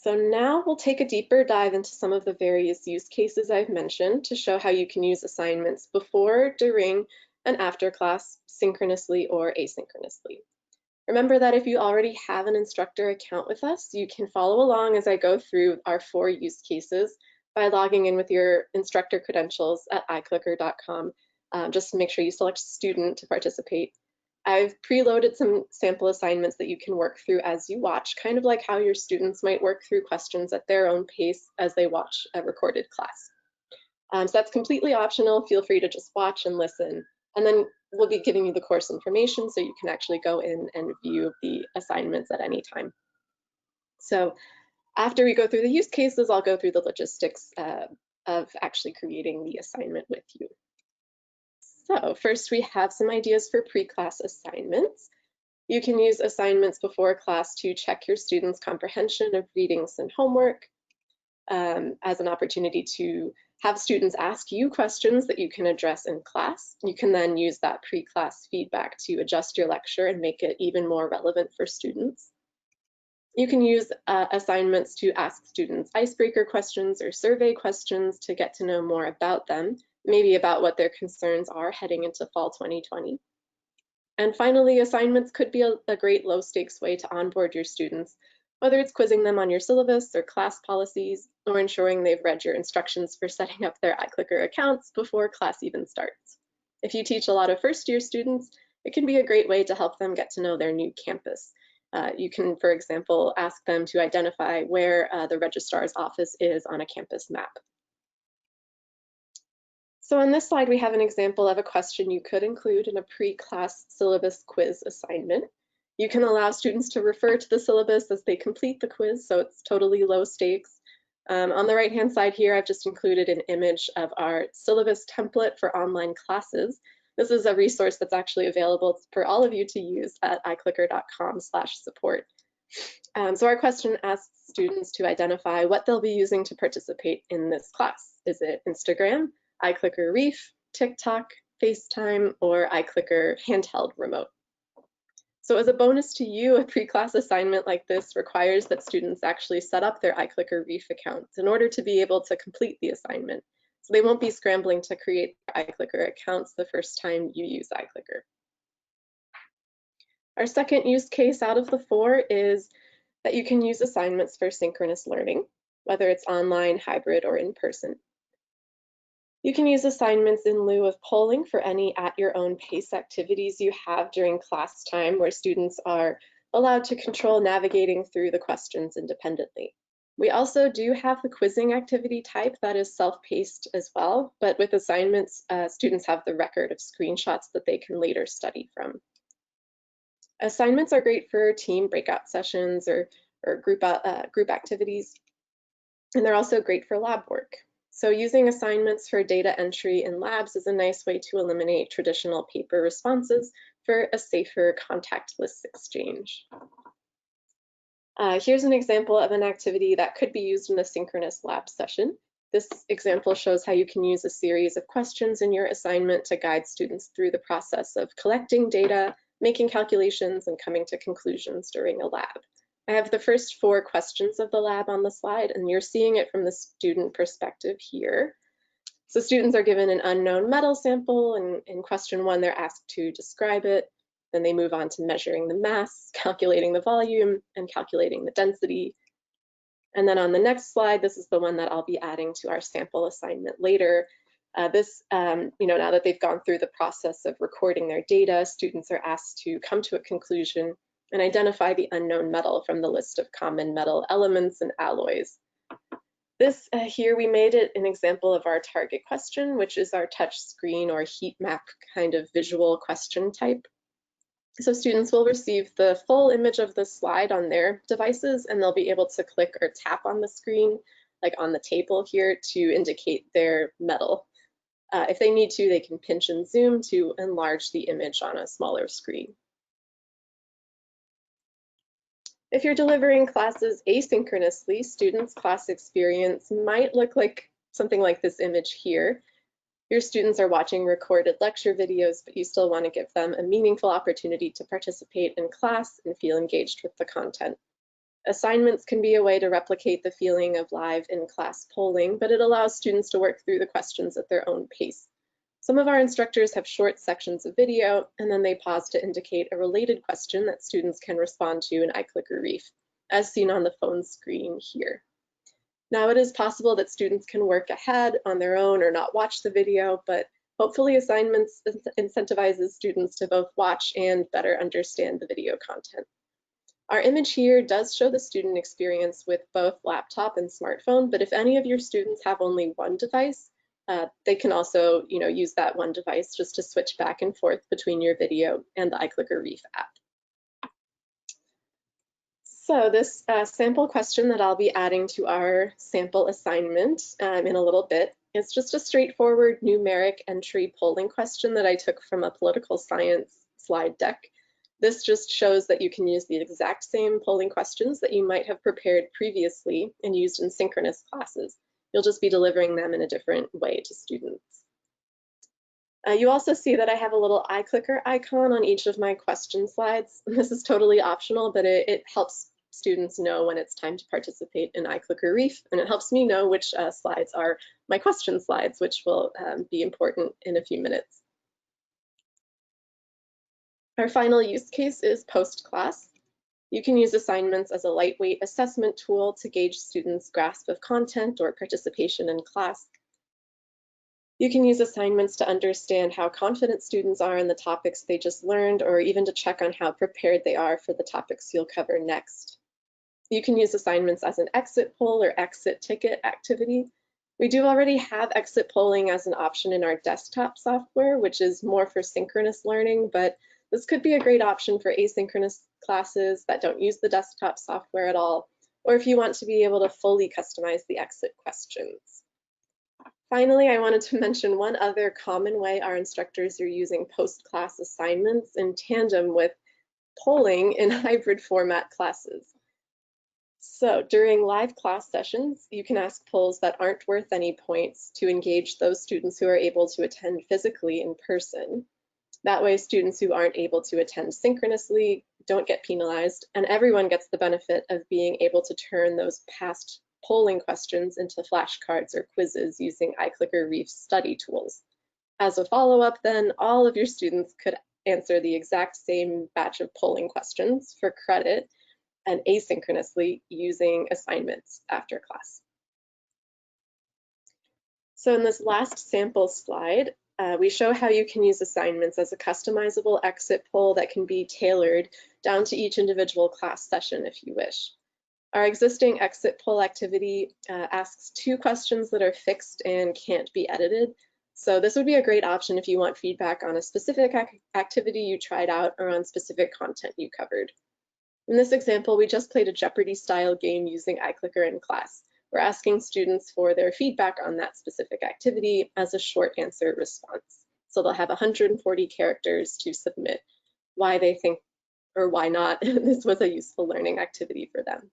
So now we'll take a deeper dive into some of the various use cases I've mentioned to show how you can use assignments before, during, and after class, synchronously or asynchronously. Remember that if you already have an instructor account with us, you can follow along as I go through our 4 use cases by logging in with your instructor credentials at iClicker.com. Just to make sure you select student to participate. I've preloaded some sample assignments that you can work through as you watch, kind of like how your students might work through questions at their own pace as they watch a recorded class. So that's completely optional. Feel free to just watch and listen. And then we'll be giving you the course information so you can actually go in and view the assignments at any time. So after we go through the use cases, I'll go through the logistics of actually creating the assignment with you. So first we have some ideas for pre-class assignments. You can use assignments before class to check your students' comprehension of readings and homework, as an opportunity to have students ask you questions that you can address in class. You can then use that pre-class feedback to adjust your lecture and make it even more relevant for students. You can use assignments to ask students icebreaker questions or survey questions to get to know more about them, maybe about what their concerns are heading into fall 2020. And finally, assignments could be a great low-stakes way to onboard your students, whether it's quizzing them on your syllabus or class policies, or ensuring they've read your instructions for setting up their iClicker accounts before class even starts. If you teach a lot of first-year students, it can be a great way to help them get to know their new campus. You can, for example, ask them to identify where the registrar's office is on a campus map. So on this slide, we have an example of a question you could include in a pre-class syllabus quiz assignment. You can allow students to refer to the syllabus as they complete the quiz, so it's totally low stakes. On the right-hand side here, I've just included an image of our syllabus template for online classes. This is a resource that's actually available for all of you to use at iClicker.com/support. So our question asks students to identify what they'll be using to participate in this class. Is it Instagram, iClicker Reef, TikTok, FaceTime, or iClicker handheld remote? So as a bonus to you, a pre-class assignment like this requires that students actually set up their iClicker Reef accounts in order to be able to complete the assignment. So they won't be scrambling to create iClicker accounts the first time you use iClicker. Our second use case out of the 4 is that you can use assignments for synchronous learning, whether it's online, hybrid, or in person. You can use assignments in lieu of polling for any at your own pace activities you have during class time where students are allowed to control navigating through the questions independently. We also do have the quizzing activity type that is self-paced as well, but with assignments, students have the record of screenshots that they can later study from. Assignments are great for team breakout sessions or group activities, and they're also great for lab work. So using assignments for data entry in labs is a nice way to eliminate traditional paper responses for a safer contactless exchange. Here's an example of an activity that could be used in a synchronous lab session. This example shows how you can use a series of questions in your assignment to guide students through the process of collecting data, making calculations, and coming to conclusions during a lab. I have the first 4 questions of the lab on the slide, and you're seeing it from the student perspective here. So students are given an unknown metal sample, and in question 1, they're asked to describe it. Then they move on to measuring the mass, calculating the volume, and calculating the density. And then on the next slide, this is the one that I'll be adding to our sample assignment later. Now that they've gone through the process of recording their data, students are asked to come to a conclusion and identify the unknown metal from the list of common metal elements and alloys. This here, we made it an example of our target question, which is our touch screen or heat map kind of visual question type. So students will receive the full image of the slide on their devices, and they'll be able to click or tap on the screen, like on the table here, to indicate their metal. If they need to, they can pinch and zoom to enlarge the image on a smaller screen. If you're delivering classes asynchronously, students' class experience might look like something like this image here. Your students are watching recorded lecture videos, but you still want to give them a meaningful opportunity to participate in class and feel engaged with the content. Assignments can be a way to replicate the feeling of live in-class polling, but it allows students to work through the questions at their own pace. Some of our instructors have short sections of video, and then they pause to indicate a related question that students can respond to in iClicker Reef, as seen on the phone screen here. Now, it is possible that students can work ahead on their own or not watch the video, but hopefully assignments incentivizes students to both watch and better understand the video content. Our image here does show the student experience with both laptop and smartphone, but if any of your students have only one device, they can also use that one device just to switch back and forth between your video and the iClicker Reef app. So this sample question that I'll be adding to our sample assignment in a little bit is just a straightforward numeric entry polling question that I took from a political science slide deck. This just shows that you can use the exact same polling questions that you might have prepared previously and used in synchronous classes. You'll just be delivering them in a different way to students. You also see that I have a little iClicker icon on each of my question slides. This is totally optional, but it helps students know when it's time to participate in iClicker Reef, and it helps me know which slides are my question slides, which will be important in a few minutes. Our final use case is post-class. You can use assignments as a lightweight assessment tool to gauge students' grasp of content or participation in class. You can use assignments to understand how confident students are in the topics they just learned, or even to check on how prepared they are for the topics you'll cover next. You can use assignments as an exit poll or exit ticket activity. We do already have exit polling as an option in our desktop software, which is more for synchronous learning, but this could be a great option for asynchronous classes that don't use the desktop software at all, or if you want to be able to fully customize the exit questions. Finally, I wanted to mention one other common way our instructors are using post-class assignments in tandem with polling in hybrid format classes. So during live class sessions, you can ask polls that aren't worth any points to engage those students who are able to attend physically in person. That way, students who aren't able to attend synchronously don't get penalized, and everyone gets the benefit of being able to turn those past polling questions into flashcards or quizzes using iClicker Reef study tools. As a follow-up, then, all of your students could answer the exact same batch of polling questions for credit and asynchronously using assignments after class. So in this last sample slide, we show how you can use assignments as a customizable exit poll that can be tailored down to each individual class session if you wish. Our existing exit poll activity asks 2 questions that are fixed and can't be edited. So this would be a great option if you want feedback on a specific activity you tried out or on specific content you covered. In this example, we just played a Jeopardy-style game using iClicker in class. We're asking students for their feedback on that specific activity as a short answer response. So they'll have 140 characters to submit why they think or why not this was a useful learning activity for them.